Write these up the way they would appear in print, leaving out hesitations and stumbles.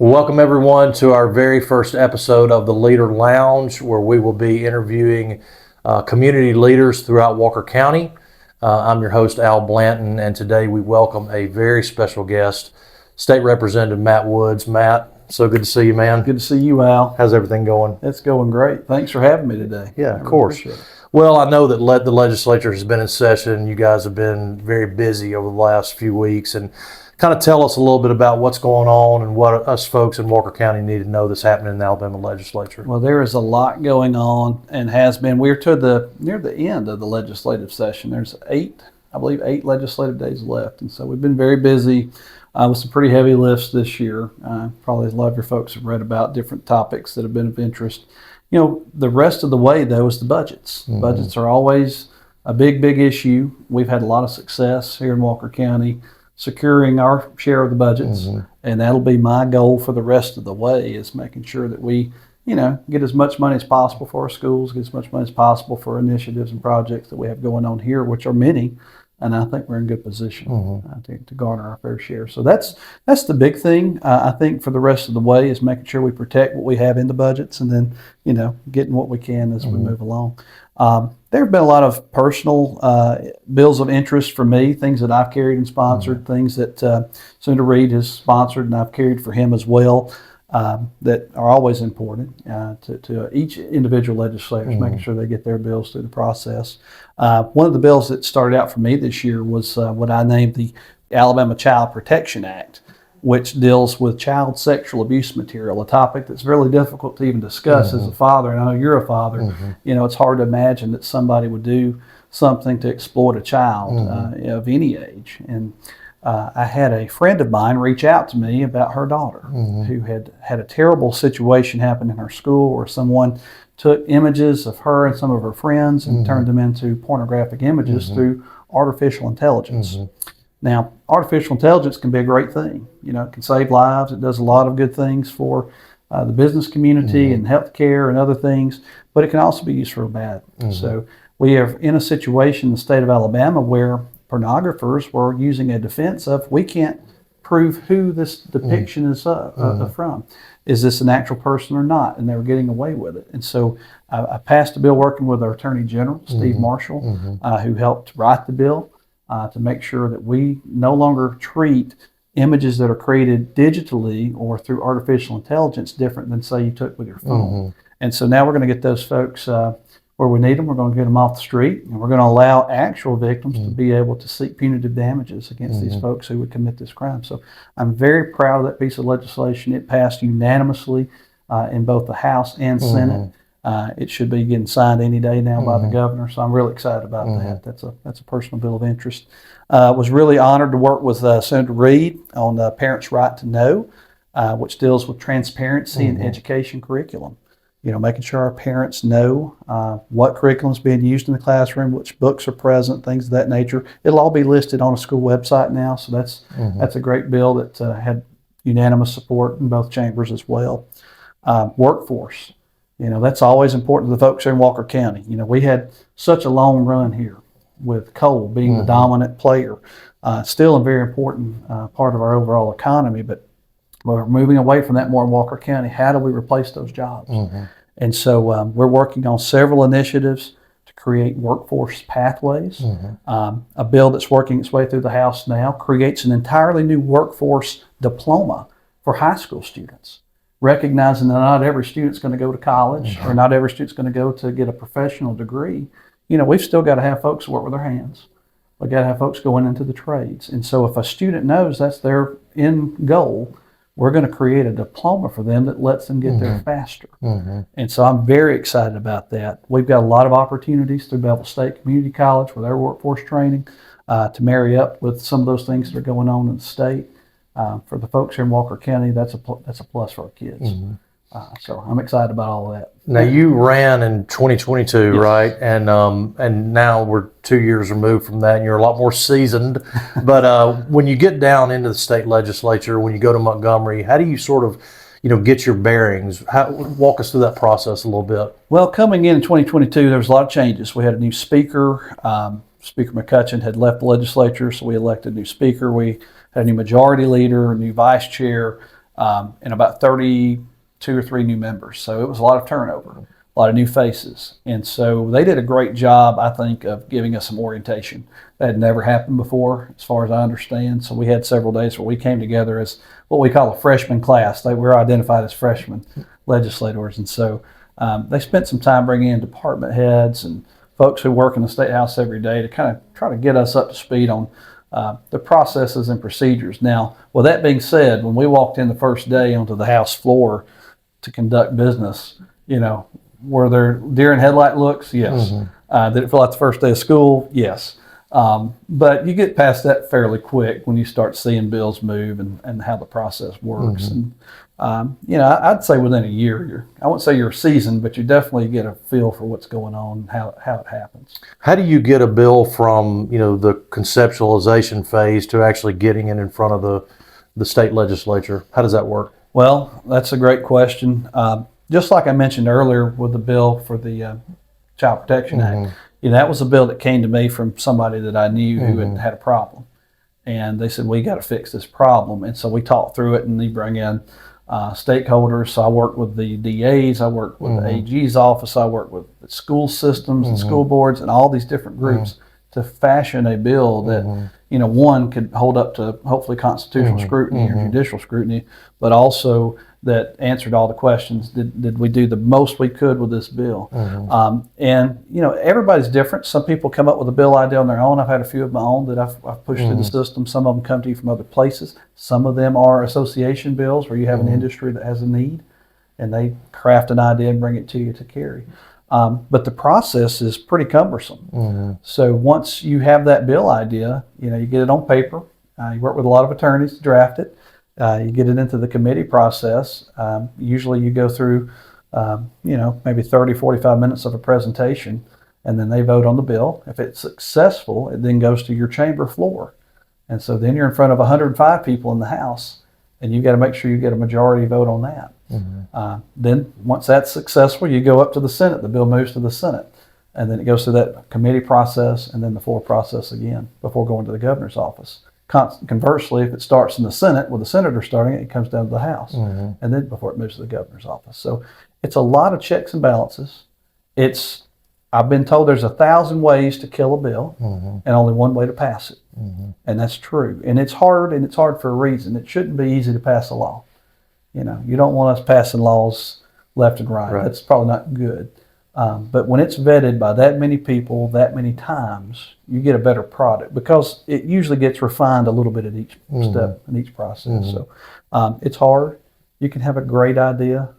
Welcome everyone to our very first episode of the Leader Lounge, where we will be interviewing community leaders throughout Walker County. I'm your host, Al Blanton, and today we welcome a very special guest, State Representative Matt Woods. Matt, so good to see you, man. Good to see you, Al. How's everything going? It's going great. Thanks for having me today. Yeah, of course. Well, I know that the legislature has been in session. You guys have been very busy over the last few weeks, and kind of tell us a little bit about what's going on and what us folks in Walker County need to know that's happening in the Alabama legislature. Well, there is a lot going on and has been. We're near the end of the legislative session. There's eight legislative days left. And so we've been very busy with some pretty heavy lifts this year. Probably a lot of your folks have read about different topics that have been of interest. You know, the rest of the way, though, is the budgets. Mm-hmm. Budgets are always a big issue. We've had a lot of success here in Walker County securing our share of the budgets, mm-hmm. and that'll be my goal for the rest of the way, is making sure that we, get as much money as possible for our schools, get as much money as possible for initiatives and projects that we have going on here, which are many, and I think we're in good position mm-hmm. to garner our fair share. So that's the big thing. I think for the rest of the way is making sure we protect what we have in the budgets, and then getting what we can as mm-hmm. we move along. There have been a lot of personal bills of interest for me, things that I've carried and sponsored, mm-hmm. things that Senator Reed has sponsored and I've carried for him as well, that are always important to each individual legislator, mm-hmm. making sure they get their bills through the process. One of the bills that started out for me this year was what I named the Alabama Child Protection Act, which deals with child sexual abuse material, a topic that's really difficult to even discuss mm-hmm. as a father. And I know you're a father. Mm-hmm. It's hard to imagine that somebody would do something to exploit a child mm-hmm. Of any age. And I had a friend of mine reach out to me about her daughter mm-hmm. who had a terrible situation happen in her school where someone took images of her and some of her friends and mm-hmm. turned them into pornographic images mm-hmm. through artificial intelligence. Mm-hmm. Now, artificial intelligence can be a great thing. It can save lives. It does a lot of good things for the business community mm-hmm. and healthcare and other things, but it can also be used for bad. Mm-hmm. So we are in a situation in the state of Alabama where pornographers were using a defense of, we can't prove who this depiction mm-hmm. is from. Is this an actual person or not? And they were getting away with it. And so I passed a bill working with our Attorney General, Steve mm-hmm. Marshall, mm-hmm. Who helped write the bill. To make sure that we no longer treat images that are created digitally or through artificial intelligence different than, say, you took with your phone. Mm-hmm. And so now we're going to get those folks where we need them. We're going to get them off the street, and we're going to allow actual victims mm-hmm. to be able to seek punitive damages against mm-hmm. these folks who would commit this crime. So I'm very proud of that piece of legislation. It passed unanimously in both the House and mm-hmm. Senate. It should be getting signed any day now mm-hmm. by the governor, so I'm really excited about mm-hmm. that. That's a personal bill of interest. Was really honored to work with Senator Reed on Parents' Right to Know, which deals with transparency mm-hmm. in education curriculum. Making sure our parents know what curriculum is being used in the classroom, which books are present, things of that nature. It'll all be listed on a school website now, so that's a great bill that had unanimous support in both chambers as well. Workforce. That's always important to the folks here in Walker County. We had such a long run here with coal being mm-hmm. the dominant player. Still a very important part of our overall economy, but we're moving away from that more in Walker County. How do we replace those jobs? Mm-hmm. And so we're working on several initiatives to create workforce pathways. Mm-hmm. A bill that's working its way through the House now creates an entirely new workforce diploma for high school students, recognizing that not every student's going to go to college mm-hmm. or not every student's going to go to get a professional degree. We've still got to have folks work with their hands. We've got to have folks going into the trades. And so if a student knows that's their end goal, we're going to create a diploma for them that lets them get mm-hmm. there faster. Mm-hmm. And so I'm very excited about that. We've got a lot of opportunities through Bevill State Community College with their workforce training to marry up with some of those things that are going on in the state. For the folks here in Walker County, that's a plus for our kids. Mm-hmm. So I'm excited about all of that. Now you ran in 2022, yes. right? And now we're 2 years removed from that, and you're a lot more seasoned. But when you get down into the state legislature, when you go to Montgomery, how do you sort of, get your bearings? Walk us through that process a little bit. Well, coming in 2022, there was a lot of changes. We had a new speaker. Speaker McCutcheon had left the legislature, so we elected a new speaker. We had a new majority leader, a new vice chair. and about 32 or 3 new members. So it was a lot of turnover, a lot of new faces. And so they did a great job, I think, of giving us some orientation. That had never happened before, as far as I understand. So we had several days where we came together as what we call a freshman class. They were identified as freshmen legislators. And so they spent some time bringing in department heads and folks who work in the State House every day to kind of try to get us up to speed on the processes and procedures. Now, with that being said, when we walked in the first day onto the House floor to conduct business, were there deer in headlight looks? Yes. Did it feel like the first day of school? Yes. But you get past that fairly quick when you start seeing bills move and how the process works. And, I'd say within a year, I wouldn't say you're seasoned, but you definitely get a feel for what's going on, how it happens. How do you get a bill from, the conceptualization phase to actually getting it in front of the state legislature? How does that work? Well, that's a great question. Just like I mentioned earlier with the bill for the Child Protection Act, that was a bill that came to me from somebody that I knew who had a problem. And they said, we got to fix this problem. And so we talked through it, and they bring in stakeholders. So I worked with the DAs, I worked with the AG's office, I worked with the school systems and school boards and all these different groups to fashion a bill that, one could hold up to hopefully constitutional scrutiny or judicial scrutiny, but also that answered all the questions. Did we do the most we could with this bill? And everybody's different. Some people come up with a bill idea on their own. I've had a few of my own that I've pushed through the system. Some of them come to you from other places. Some of them are association bills where you have an industry that has a need and they craft an idea and bring it to you to carry. But the process is pretty cumbersome. So once you have that bill idea, you get it on paper. You work with a lot of attorneys to draft it. You get it into the committee process. Usually you go through, maybe 30, 45 minutes of a presentation, and then they vote on the bill. If it's successful, it then goes to your chamber floor. And so then you're in front of 105 people in the House, and you got to make sure you get a majority vote on that. Then once that's successful, you go up to the Senate. The bill moves to the Senate, and then it goes through that committee process and then the floor process again before going to the governor's office. Conversely, if it starts in the Senate with the senator starting it, it comes down to the House, and then before it moves to the governor's office. So it's a lot of checks and balances. I've been told there's 1,000 ways to kill a bill and only one way to pass it. And that's true. And it's hard for a reason. It shouldn't be easy to pass a law. You don't want us passing laws left and right. That's probably not good. But when it's vetted by that many people, that many times, you get a better product because it usually gets refined a little bit at each step in each process. So it's hard. You can have a great idea.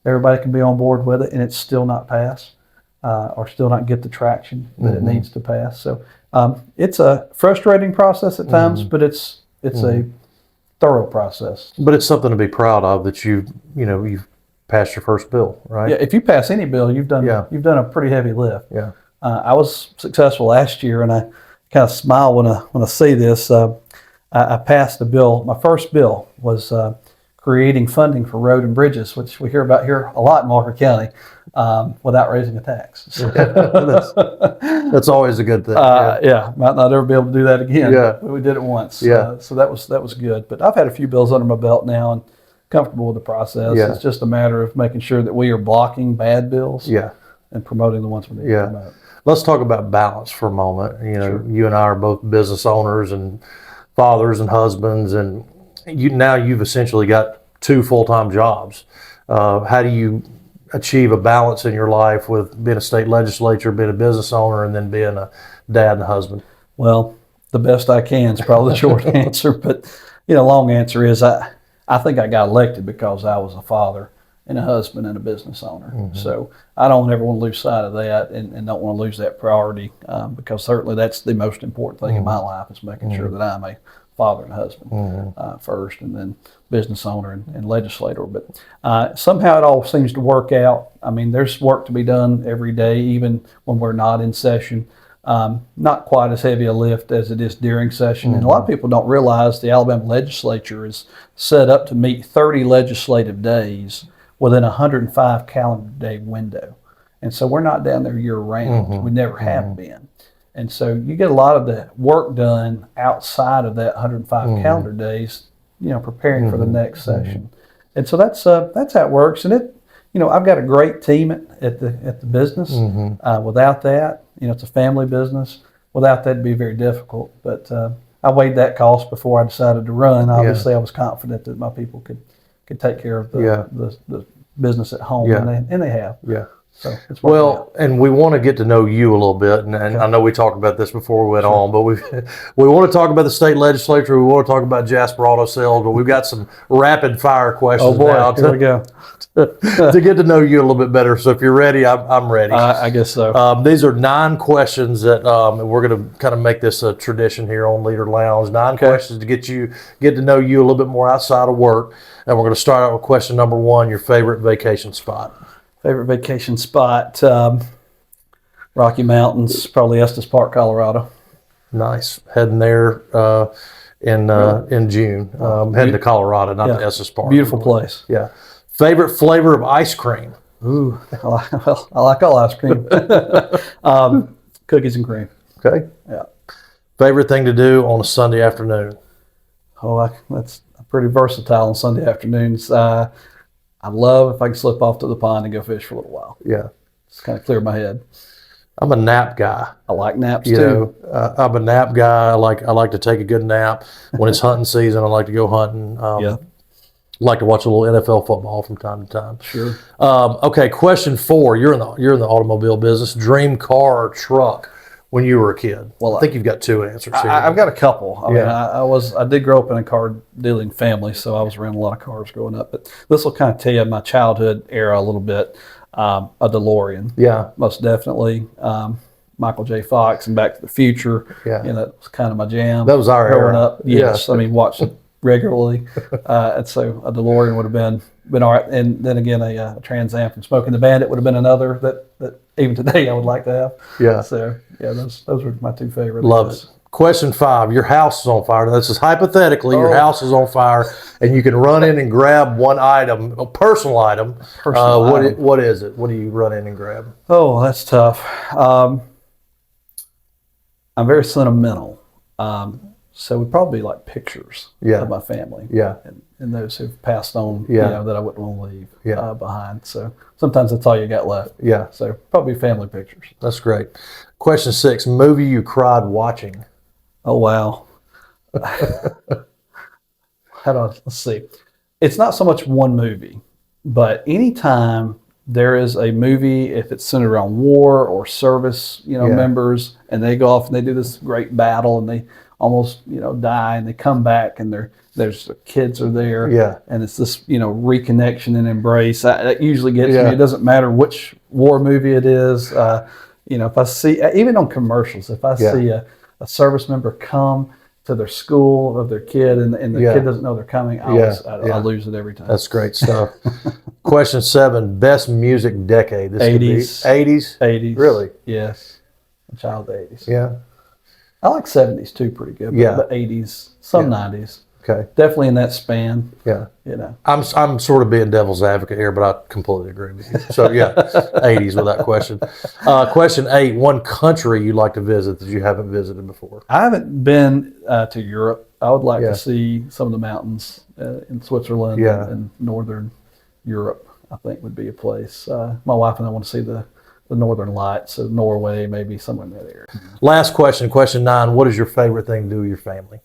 Everybody can be on board with it and it's still not pass or still not get the traction that it needs to pass. So it's a frustrating process at times, but it's a thorough process. But it's something to be proud of that you've passed your first bill, right? Yeah, if you pass any bill, you've done a pretty heavy lift. Yeah. I was successful last year, and I kind of smile when I say this. I passed a bill. My first bill was creating funding for road and bridges, which we hear about here a lot in Walker County, without raising a tax. So, that's always a good thing. Might not ever be able to do that again. Yeah. But we did it once. Yeah. So that was good. But I've had a few bills under my belt now, and comfortable with the process. Yeah. It's just a matter of making sure that we are blocking bad bills and promoting the ones we need to promote. Let's talk about balance for a moment. You and I are both business owners and fathers and husbands, and you've essentially got 2 full-time jobs. How do you achieve a balance in your life with being a state legislator, being a business owner, and then being a dad and a husband? Well, the best I can is probably the short answer, but long answer is I think I got elected because I was a father and a husband and a business owner. So I don't ever want to lose sight of that and don't want to lose that priority because certainly that's the most important thing in my life is making sure that I'm a father and husband first and then business owner and legislator. But somehow it all seems to work out. I mean, there's work to be done every day, even when we're not in session. Not quite as heavy a lift as it is during session. And a lot of people don't realize the Alabama legislature is set up to meet 30 legislative days within a 105 calendar day window. And so we're not down there year round. We never have been. And so you get a lot of the work done outside of that 105 calendar days, preparing for the next session. And so that's how it works. And I've got a great team at the business. Without that, it's a family business. Without that, it'd be very difficult. But I weighed that cost before I decided to run. Obviously, I was confident that my people could take care of the business at home, and they have. Yeah. So it's well, and we want to get to know you a little bit, and I know we talked about this before we went on, but we want to talk about the state legislature. We want to talk about Jasper Auto Sales, but we've got some rapid fire questions now here we go. to get to know you a little bit better. So if you're ready, I'm ready. I guess so. These are 9 questions that we're going to kind of make this a tradition here on Leader Lounge. 9 questions to get to know you a little bit more outside of work, and we're going to start out with question number 1: your favorite vacation spot. Favorite vacation spot, Rocky Mountains, probably Estes Park, Colorado. Nice. Heading there in June. Heading to Colorado, not to Estes Park. Beautiful place. Yeah. Favorite flavor of ice cream? Ooh, I like all ice cream. Cookies and cream. Okay. Yeah. Favorite thing to do on a Sunday afternoon? Oh, that's pretty versatile on Sunday afternoons. I love if I can slip off to the pond and go fish for a little while. Yeah. Just kind of clear my head. I'm a nap guy. I like naps too. I'm a nap guy. I like to take a good nap. When it's hunting season, I like to go hunting. Like to watch a little NFL football from time to time. Sure. Okay, question 4. You're in the automobile business. Dream car or truck when you were a kid? Well, I think you've got 2 answers here. I've got a couple. I mean, I did grow up in a car dealing family, so I was around a lot of cars growing up. But this will kind of tell you my childhood era a little bit. A DeLorean. Yeah. Most definitely. Michael J. Fox and Back to the Future. Yeah. That was kind of my jam. That was our growing era. Up. Yes. Yeah. I mean, watched it regularly. And so a DeLorean would have been all right. And then again, a Trans Am from Smoking the Bandit would have been another that even today I would like to have. Yeah. So those were my 2 favorites. Love it. Question 5: your house is on fire. This is hypothetically your house is on fire, and you can run in and grab one item, a personal item. What is it? What do you run in and grab? Oh, that's tough. I'm very sentimental. So would probably like pictures of my family. Yeah. And those who've passed on, that I wouldn't want to leave behind. So sometimes that's all you got left. Yeah. So probably family pictures. That's great. Question 6: movie you cried watching. Oh, wow. Let's see. It's not so much one movie, but anytime there is a movie, if it's centered around war or service, members, and they go off and they do this great battle and they almost, die and they come back and there's the kids are there. Yeah. And it's this, reconnection and embrace. That usually gets me. It doesn't matter which war movie it is. If I see, even on commercials, if I see a service member come to their school of their kid and the kid doesn't know they're coming, I lose it every time. That's great stuff. Question 7: best music decade. This 80s. 80s? 80s. Really? Yes. A child of the 80s. Yeah. I like 70s too, pretty good. But 80s, some 90s. Okay. Definitely in that span. Yeah. I'm sort of being devil's advocate here, but I completely agree with you. So 80s without question. Question 8: one country you'd like to visit that you haven't visited before. I haven't been to Europe. I would like to see some of the mountains in Switzerland and northern Europe. I think would be a place. My wife and I want to see the northern lights, so Norway, maybe somewhere in that area. Last question, question 9: what is your favorite thing to do with your family?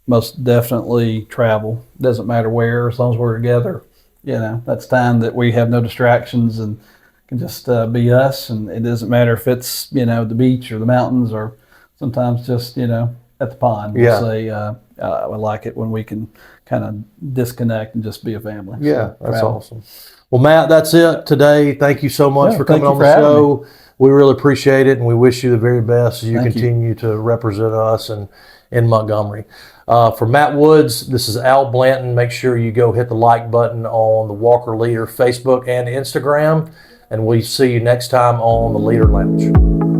Most definitely travel. Doesn't matter where, as long as we're together. That's time that we have no distractions and can just be us. And it doesn't matter if it's, the beach or the mountains or sometimes just, at the pond. We'll say, I like it when we can kind of disconnect and just be a family. Yeah, that's awesome. Well, Matt, that's it today. Thank you so much for coming on the show. We really appreciate it, and we wish you the very best as you continue to represent us in Montgomery. For Matt Woods, this is Al Blanton. Make sure you go hit the like button on the Walker Leader Facebook and Instagram, and we'll see you next time on the Leader Lounge.